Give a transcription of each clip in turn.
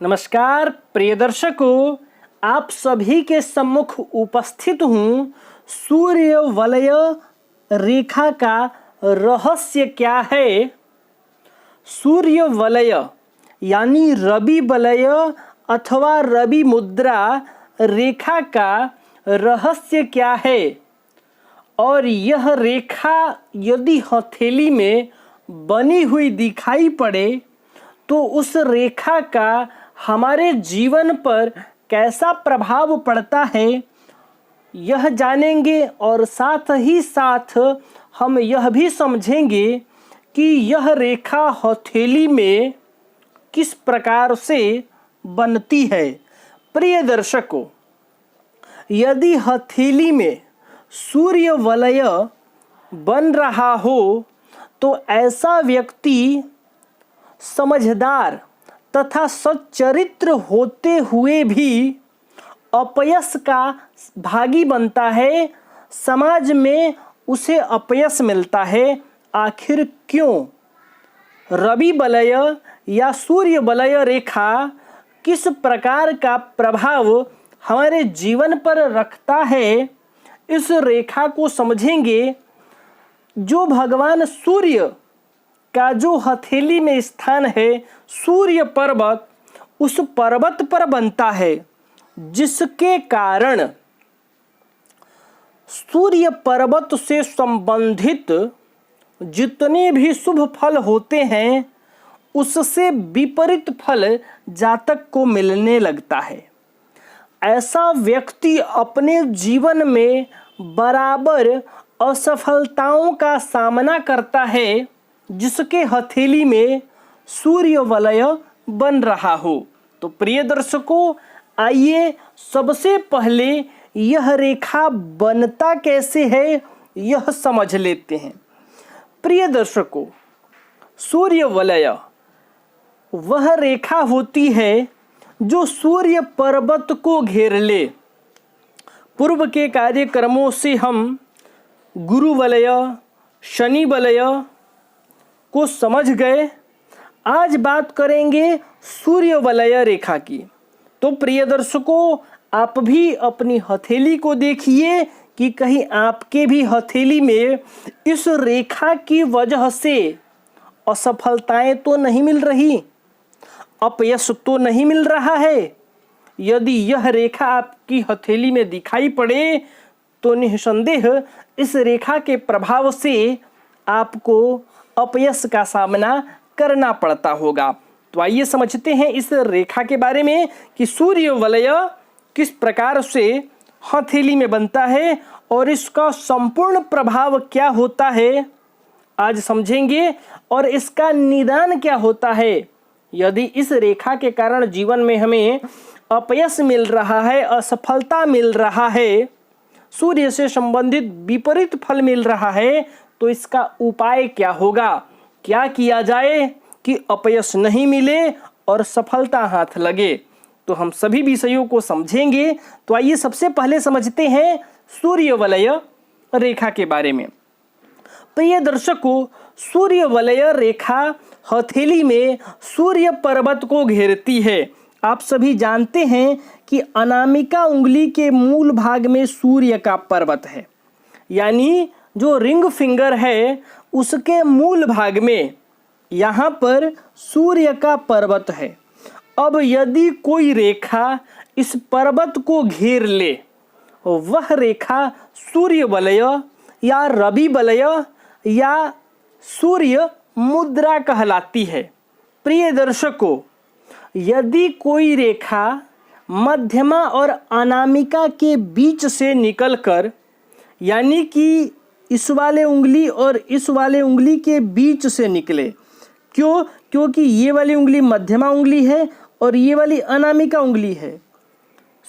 नमस्कार प्रिय दर्शकों, आप सभी के सम्मुख उपस्थित हूँ। सूर्य वलय रेखा का रहस्य क्या है? सूर्य वलय यानी रवि वलय अथवा रवि मुद्रा रेखा का रहस्य क्या है? और यह रेखा यदि हथेली में बनी हुई दिखाई पड़े तो उस रेखा का हमारे जीवन पर कैसा प्रभाव पड़ता है, यह जानेंगे। और साथ ही साथ हम यह भी समझेंगे कि यह रेखा हथेली में किस प्रकार से बनती है। प्रिय दर्शकों, यदि हथेली में सूर्य वलय बन रहा हो तो ऐसा व्यक्ति समझदार तथा सच्चरित्र होते हुए भी अपयश का भागी बनता है। समाज में उसे अपयश मिलता है। आखिर क्यों? रवि वलय या सूर्य वलय रेखा किस प्रकार का प्रभाव हमारे जीवन पर रखता है, इस रेखा को समझेंगे। जो भगवान सूर्य का जो हथेली में स्थान है, सूर्य पर्वत, उस पर्वत पर बनता है, जिसके कारण सूर्य पर्वत से संबंधित जितने भी शुभ फल होते हैं उससे विपरीत फल जातक को मिलने लगता है। ऐसा व्यक्ति अपने जीवन में बराबर असफलताओं का सामना करता है जिसके हथेली में सूर्य वलय बन रहा हो। तो प्रिय दर्शकों, आइए सबसे पहले यह रेखा बनता कैसे है यह समझ लेते हैं। प्रिय दर्शकों, सूर्य वलय वह रेखा होती है जो सूर्य पर्वत को घेर ले। पूर्व के कार्यक्रमों से हम गुरु वलय, शनि वलय को समझ गए। आज बात करेंगे सूर्य वलय रेखा की। तो प्रिय दर्शकों, आप भी अपनी हथेली को देखिए कि कहीं आपके भी हथेली में इस रेखा की वजह से असफलताएं तो नहीं मिल रही, अपयश तो नहीं मिल रहा है। यदि यह रेखा आपकी हथेली में दिखाई पड़े तो निसंदेह इस रेखा के प्रभाव से आपको अपयश का सामना करना पड़ता होगा। तो आइए समझते हैं इस रेखा के बारे में कि सूर्य वलय किस प्रकार से हथेली में बनता है और इसका संपूर्ण प्रभाव क्या होता है, आज समझेंगे। और इसका निदान क्या होता है यदि इस रेखा के कारण जीवन में हमें अपयश मिल रहा है, असफलता मिल रहा है, सूर्य से संबंधित विपरीत फल मिल रहा है, तो इसका उपाय क्या होगा, क्या किया जाए कि अपयश नहीं मिले और सफलता हाथ लगे। तो हम सभी विषयों को समझेंगे। तो आइए सबसे पहले समझते हैं सूर्य वलय रेखा के बारे में। प्रिय दर्शकों, सूर्य वलय रेखा हथेली में सूर्य पर्वत को घेरती है। आप सभी जानते हैं कि अनामिका उंगली के मूल भाग में सूर्य का पर्वत है, यानी जो रिंग फिंगर है उसके मूल भाग में यहाँ पर सूर्य का पर्वत है। अब यदि कोई रेखा इस पर्वत को घेर ले, वह रेखा सूर्य वलय या रवि वलय या सूर्य मुद्रा कहलाती है। प्रिय दर्शकों, यदि कोई रेखा मध्यमा और अनामिका के बीच से निकलकर, यानी कि इस वाले उंगली और इस वाले उंगली के बीच से निकले, क्यों? क्योंकि ये वाली उंगली मध्यमा उंगली है और ये वाली अनामिका उंगली है।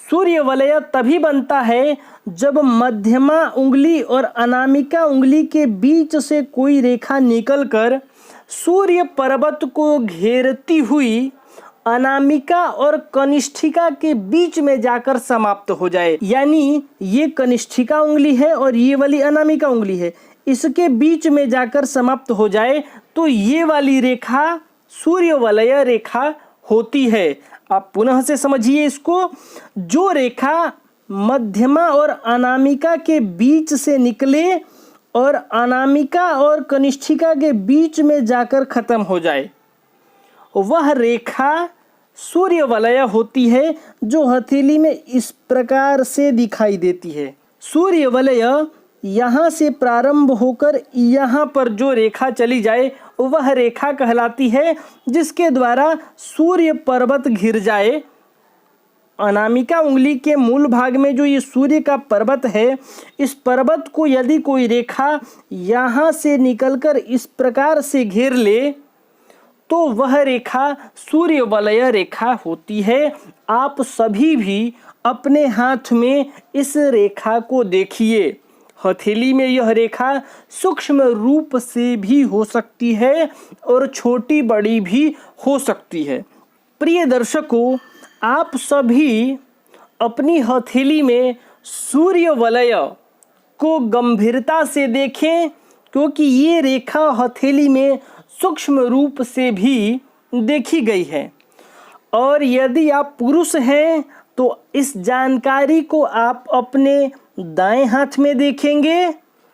सूर्य वलय तभी बनता है जब मध्यमा उंगली और अनामिका उंगली के बीच से कोई रेखा निकलकर सूर्य पर्वत को घेरती हुई अनामिका और कनिष्ठिका के बीच में जाकर समाप्त हो जाए। यानी ये कनिष्ठिका उंगली है और ये वाली अनामिका उंगली है, इसके बीच में जाकर समाप्त हो जाए तो ये वाली रेखा सूर्य वलय रेखा होती है। आप पुनः से समझिए इसको। जो रेखा मध्यमा और अनामिका के बीच से निकले और अनामिका और कनिष्ठिका के बीच में जाकर खत्म हो जाए, वह रेखा सूर्य वलय होती है, जो हथेली में इस प्रकार से दिखाई देती है। सूर्य वलय यहाँ से प्रारंभ होकर यहाँ पर जो रेखा चली जाए वह रेखा कहलाती है, जिसके द्वारा सूर्य पर्वत घिर जाए। अनामिका उंगली के मूल भाग में जो ये सूर्य का पर्वत है, इस पर्वत को यदि कोई रेखा यहाँ से निकलकर इस प्रकार से घेर ले तो वह रेखा सूर्य वलय रेखा होती है। आप सभी भी अपने हाथ में इस रेखा को देखिए। हथेली में यह रेखा सूक्ष्म रूप से भी हो सकती है और छोटी बड़ी भी हो सकती है। प्रिय दर्शकों, आप सभी अपनी हथेली में सूर्य वलय को गंभीरता से देखें, क्योंकि ये रेखा हथेली में सूक्ष्म रूप से भी देखी गई है। और यदि आप पुरुष हैं तो इस जानकारी को आप अपने दाएं हाथ में देखेंगे,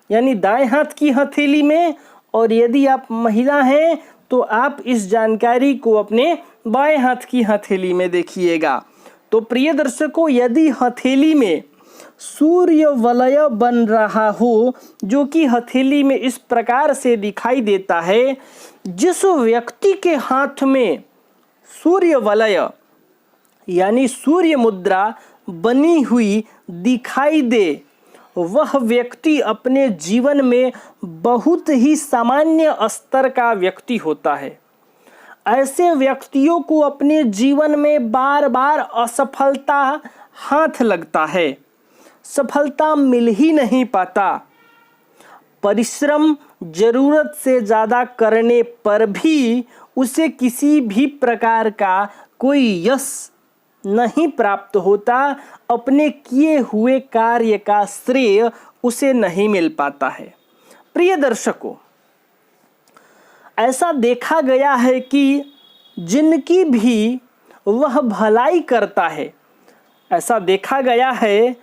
यानी दाएं हाथ की हथेली में, और यदि आप महिला हैं तो आप इस जानकारी को अपने बाएं हाथ की हथेली में देखिएगा। तो प्रिय दर्शकों, यदि हथेली में सूर्य वलय बन रहा हो, जो कि हथेली में इस प्रकार से दिखाई देता है, जिस व्यक्ति के हाथ में सूर्य वलय यानी सूर्य मुद्रा बनी हुई दिखाई दे, वह व्यक्ति अपने जीवन में बहुत ही सामान्य स्तर का व्यक्ति होता है। ऐसे व्यक्तियों को अपने जीवन में बार बार असफलता हाथ लगता है, सफलता मिल ही नहीं पाता। परिश्रम जरूरत से ज़्यादा करने पर भी उसे किसी भी प्रकार का कोई यश नहीं प्राप्त होता। अपने किए हुए कार्य का श्रेय उसे नहीं मिल पाता है। प्रिय दर्शकों, ऐसा देखा गया है कि जिनकी भी वह भलाई करता है, ऐसा देखा गया है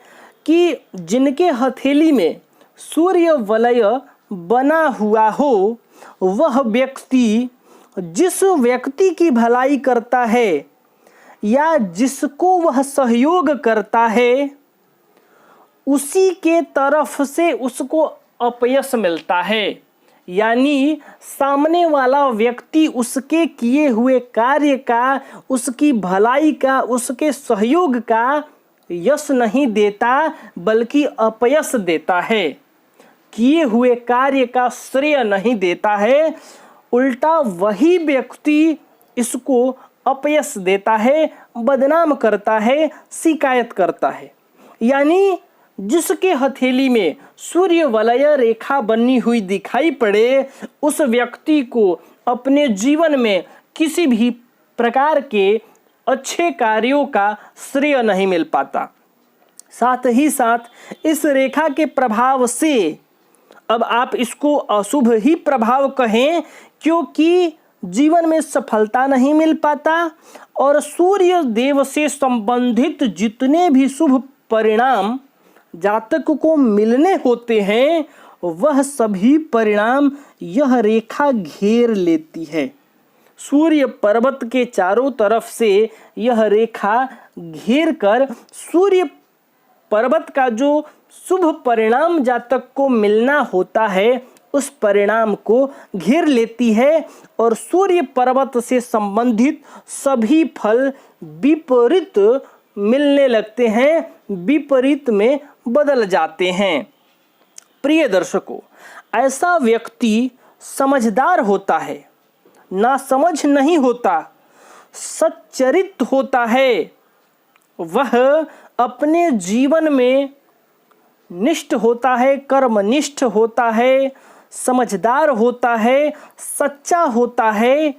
कि जिनके हथेली में सूर्य वलय बना हुआ हो, वह व्यक्ति जिस व्यक्ति की भलाई करता है या जिसको वह सहयोग करता है, उसी के तरफ से उसको अपयश मिलता है। यानी सामने वाला व्यक्ति उसके किए हुए कार्य का, उसकी भलाई का, उसके सहयोग का यश नहीं देता, बल्कि अपयश देता है। किए हुए कार्य का श्रेय नहीं देता है, उल्टा वही व्यक्ति इसको अपयश देता है, बदनाम करता है, शिकायत करता है। यानी जिसके हथेली में सूर्य वलय रेखा बनी हुई दिखाई पड़े, उस व्यक्ति को अपने जीवन में किसी भी प्रकार के अच्छे कार्यों का श्रेय नहीं मिल पाता। साथ ही साथ इस रेखा के प्रभाव से, अब आप इसको अशुभ ही प्रभाव कहें, क्योंकि जीवन में सफलता नहीं मिल पाता और सूर्य देव से संबंधित जितने भी शुभ परिणाम जातक को मिलने होते हैं, वह सभी परिणाम यह रेखा घेर लेती है। सूर्य पर्वत के चारों तरफ से यह रेखा घेर कर सूर्य पर्वत का जो शुभ परिणाम जातक को मिलना होता है, उस परिणाम को घेर लेती है और सूर्य पर्वत से संबंधित सभी फल विपरीत मिलने लगते हैं, विपरीत में बदल जाते हैं। प्रिय दर्शकों, ऐसा व्यक्ति समझदार होता है, ना समझ नहीं होता, सच्चरित्र होता है। वह अपने जीवन में निष्ठ होता है, कर्मनिष्ठ होता है, समझदार होता है, सच्चा होता है।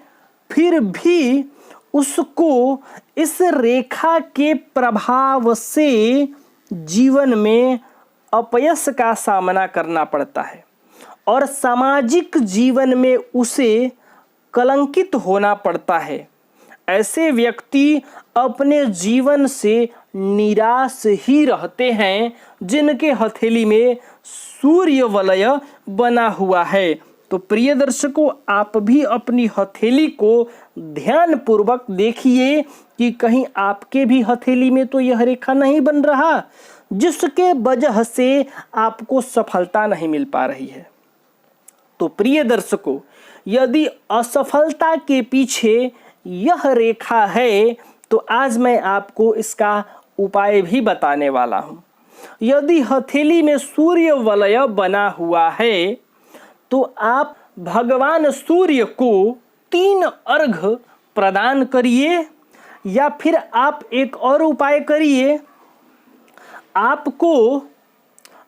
फिर भी उसको इस रेखा के प्रभाव से जीवन में अपयश का सामना करना पड़ता है और सामाजिक जीवन में उसे कलंकित होना पड़ता है। ऐसे व्यक्ति अपने जीवन से निराश ही रहते हैं जिनके हथेली में सूर्य वलय बना हुआ है। तो प्रिय दर्शकों, आप भी अपनी हथेली को ध्यान पूर्वक देखिए कि कहीं आपके भी हथेली में तो यह रेखा नहीं बन रहा, जिसके वजह से आपको सफलता नहीं मिल पा रही है। तो प्रिय दर्शकों, यदि असफलता के पीछे यह रेखा है तो आज मैं आपको इसका उपाय भी बताने वाला हूं। यदि हथेली में सूर्य वलय बना हुआ है तो आप भगवान सूर्य को 3 अर्घ प्रदान करिए, या फिर आप एक और उपाय करिए। आपको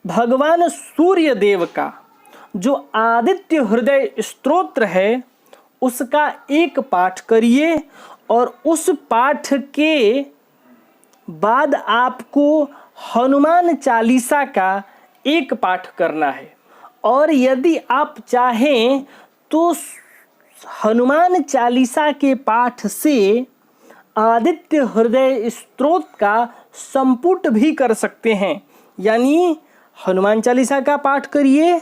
भगवान सूर्य देव का जो आदित्य हृदय स्तोत्र है उसका एक पाठ करिए, और उस पाठ के बाद आपको हनुमान चालीसा का एक पाठ करना है। और यदि आप चाहें तो हनुमान चालीसा के पाठ से आदित्य हृदय स्तोत्र का संपुट भी कर सकते हैं। यानी हनुमान चालीसा का पाठ करिए,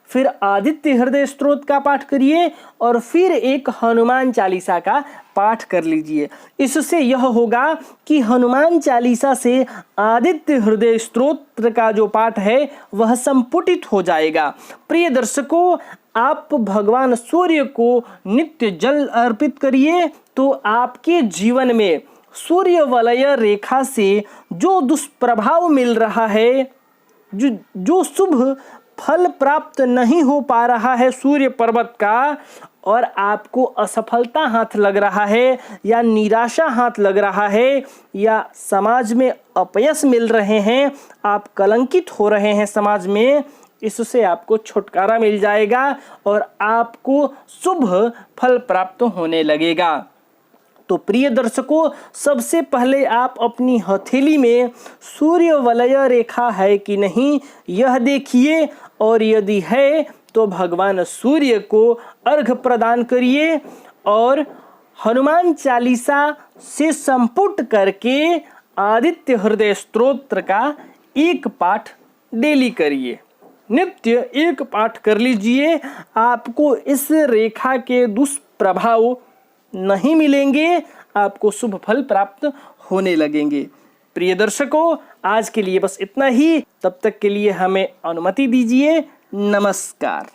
फिर आदित्य हृदय स्तोत्र का पाठ करिए, और फिर एक हनुमान चालीसा का पाठ कर लीजिए। इससे यह होगा कि हनुमान चालीसा से आदित्य हृदय स्तोत्र का जो पाठ है वह संपुटित हो जाएगा। प्रिय दर्शकों, आप भगवान सूर्य को नित्य जल अर्पित करिए तो आपके जीवन में सूर्य वलय रेखा से जो दुष्प्रभाव मिल रहा है, जो शुभ फल प्राप्त नहीं हो पा रहा है सूर्य पर्वत का, और आपको असफलता हाथ लग रहा है या निराशा हाथ लग रहा है या समाज में अपयश मिल रहे हैं, आप कलंकित हो रहे हैं समाज में, इससे आपको छुटकारा मिल जाएगा और आपको शुभ फल प्राप्त होने लगेगा। तो प्रिय दर्शकों, सबसे पहले आप अपनी हथेली में सूर्य वलय रेखा है कि नहीं यह देखिए, और यदि है तो भगवान सूर्य को अर्घ प्रदान करिए और हनुमान चालीसा से संपुट करके आदित्य हृदय स्तोत्र का एक पाठ डेली करिए। नित्य एक पाठ कर लीजिए, आपको इस रेखा के दुष्प्रभाव नहीं मिलेंगे, आपको शुभ फल प्राप्त होने लगेंगे। प्रिय दर्शकों, आज के लिए बस इतना ही। तब तक के लिए हमें अनुमति दीजिए। नमस्कार।